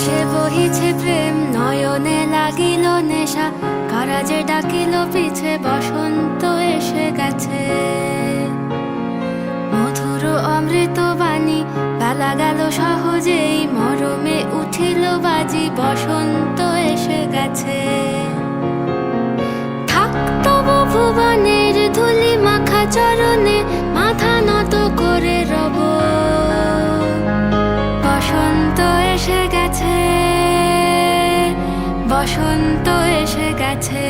আকাশে বহিছে প্রেম, নয়নে লাগিল নেশা, কারা যে ডাকিল পিছে, বসন্ত এসে গেছে। মধুর অমৃত বাণী, বেলা গেল সহজেই, মরমে উঠিল বাজি, বসন্ত এসে গেছে। থাক তবু ভুবনের ধুলি মাখা চরণে, মাথা নত করে রব। বসন্ত এসে গেছে, বসন্ত এসে গেছে।